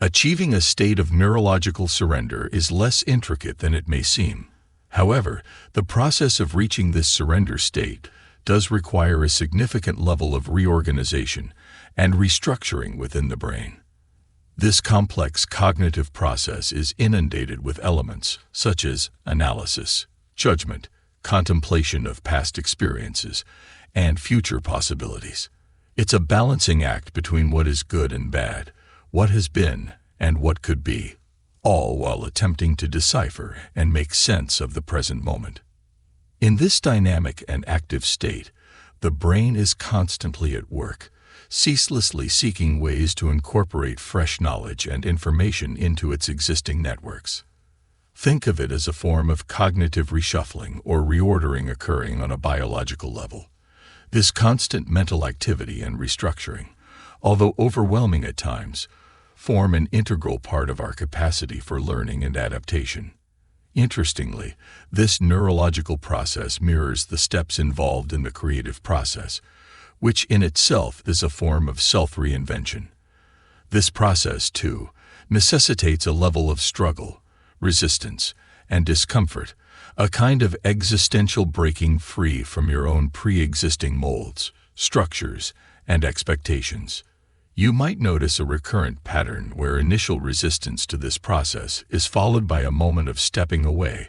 Achieving a state of neurological surrender is less intricate than it may seem. However, the process of reaching this surrender state does require a significant level of reorganization and restructuring within the brain. This complex cognitive process is inundated with elements such as analysis, judgment, contemplation of past experiences, and future possibilities. It's a balancing act between what is good and bad, what has been and what could be, all while attempting to decipher and make sense of the present moment. In this dynamic and active state, the brain is constantly at work, ceaselessly seeking ways to incorporate fresh knowledge and information into its existing networks. Think of it as a form of cognitive reshuffling or reordering occurring on a biological level. This constant mental activity and restructuring, although overwhelming at times, form an integral part of our capacity for learning and adaptation. Interestingly, this neurological process mirrors the steps involved in the creative process, which in itself is a form of self-reinvention. This process, too, necessitates a level of struggle, resistance, and discomfort, a kind of existential breaking free from your own pre-existing molds, structures, and expectations. You might notice a recurrent pattern where initial resistance to this process is followed by a moment of stepping away,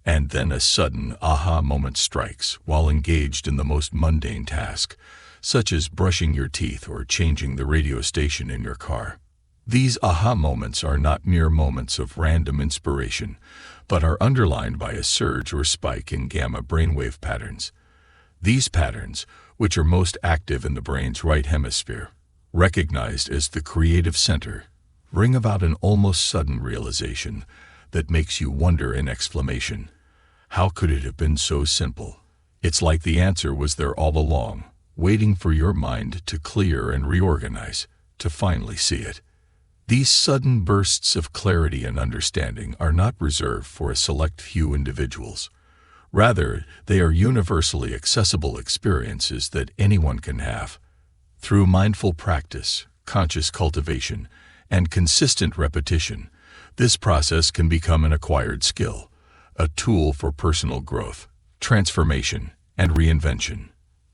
and then a sudden aha moment strikes while engaged in the most mundane task, such as brushing your teeth or changing the radio station in your car. These aha moments are not mere moments of random inspiration, but are underlined by a surge or spike in gamma brainwave patterns. These patterns, which are most active in the brain's right hemisphere, recognized as the creative center, bring about an almost sudden realization that makes you wonder in exclamation. How could it have been so simple? It's like the answer was there all along, waiting for your mind to clear and reorganize, to finally see it. These sudden bursts of clarity and understanding are not reserved for a select few individuals. Rather, they are universally accessible experiences that anyone can have. Through mindful practice, conscious cultivation, and consistent repetition, this process can become an acquired skill, a tool for personal growth, transformation, and reinvention.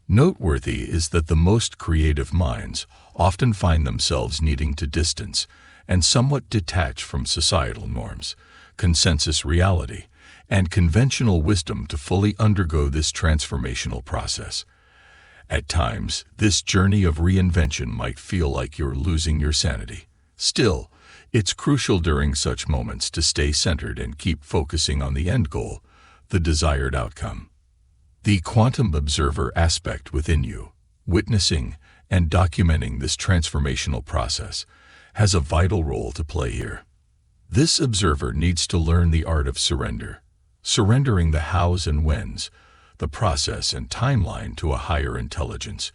Noteworthy is that the most creative minds often find themselves needing to distance and somewhat detach from societal norms, consensus reality, and conventional wisdom to fully undergo this transformational process. At times, this journey of reinvention might feel like you're losing your sanity. Still, it's crucial during such moments to stay centered and keep focusing on the end goal, the desired outcome. The quantum observer aspect within you, witnessing and documenting this transformational process, has a vital role to play here. This observer needs to learn the art of surrender, surrendering the hows and whens, the process and timeline to a higher intelligence,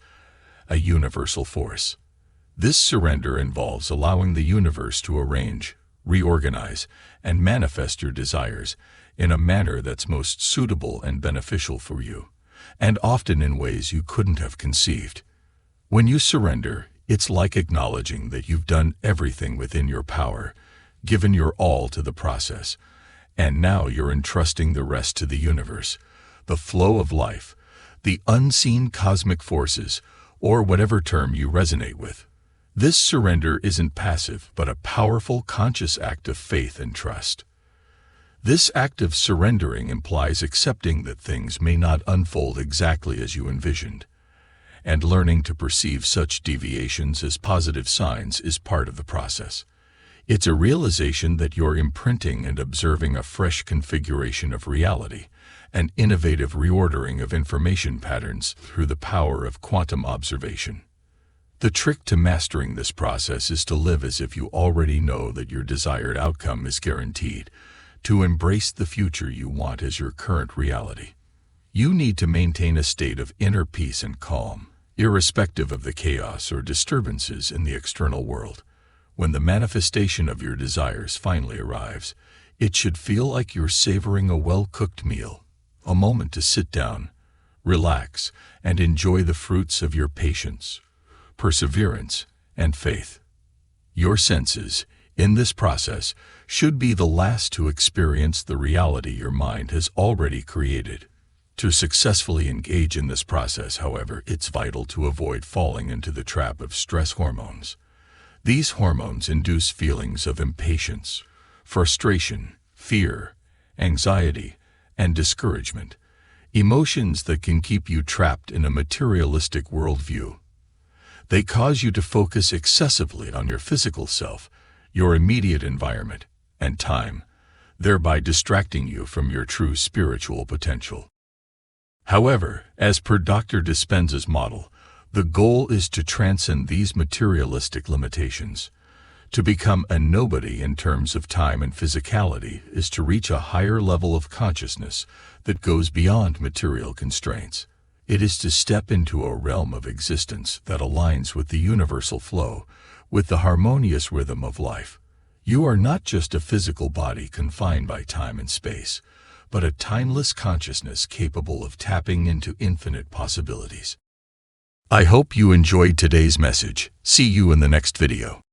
a universal force. This surrender involves allowing the universe to arrange, reorganize, and manifest your desires in a manner that's most suitable and beneficial for you, and often in ways you couldn't have conceived. When you surrender, it's like acknowledging that you've done everything within your power, given your all to the process, and now you're entrusting the rest to the universe, the flow of life, the unseen cosmic forces, or whatever term you resonate with. This surrender isn't passive, but a powerful, conscious act of faith and trust. This act of surrendering implies accepting that things may not unfold exactly as you envisioned, and learning to perceive such deviations as positive signs is part of the process. It's a realization that you're imprinting and observing a fresh configuration of reality, an innovative reordering of information patterns through the power of quantum observation. The trick to mastering this process is to live as if you already know that your desired outcome is guaranteed, to embrace the future you want as your current reality. You need to maintain a state of inner peace and calm, irrespective of the chaos or disturbances in the external world. When the manifestation of your desires finally arrives, it should feel like you're savoring a well-cooked meal, a moment to sit down, relax, and enjoy the fruits of your patience, perseverance, and faith. Your senses, in this process should be the last to experience the reality your mind has already created. To successfully engage in this process, however, it's vital to avoid falling into the trap of stress hormones. These hormones induce feelings of impatience, frustration, fear, anxiety, and discouragement, emotions that can keep you trapped in a materialistic worldview. They cause you to focus excessively on your physical self, your immediate environment, and time, thereby distracting you from your true spiritual potential. However, as per Dr. Dispenza's model, the goal is to transcend these materialistic limitations. To become a nobody in terms of time and physicality is to reach a higher level of consciousness that goes beyond material constraints. It is to step into a realm of existence that aligns with the universal flow, with the harmonious rhythm of life. You are not just a physical body confined by time and space, but a timeless consciousness capable of tapping into infinite possibilities. I hope you enjoyed today's message. See you in the next video.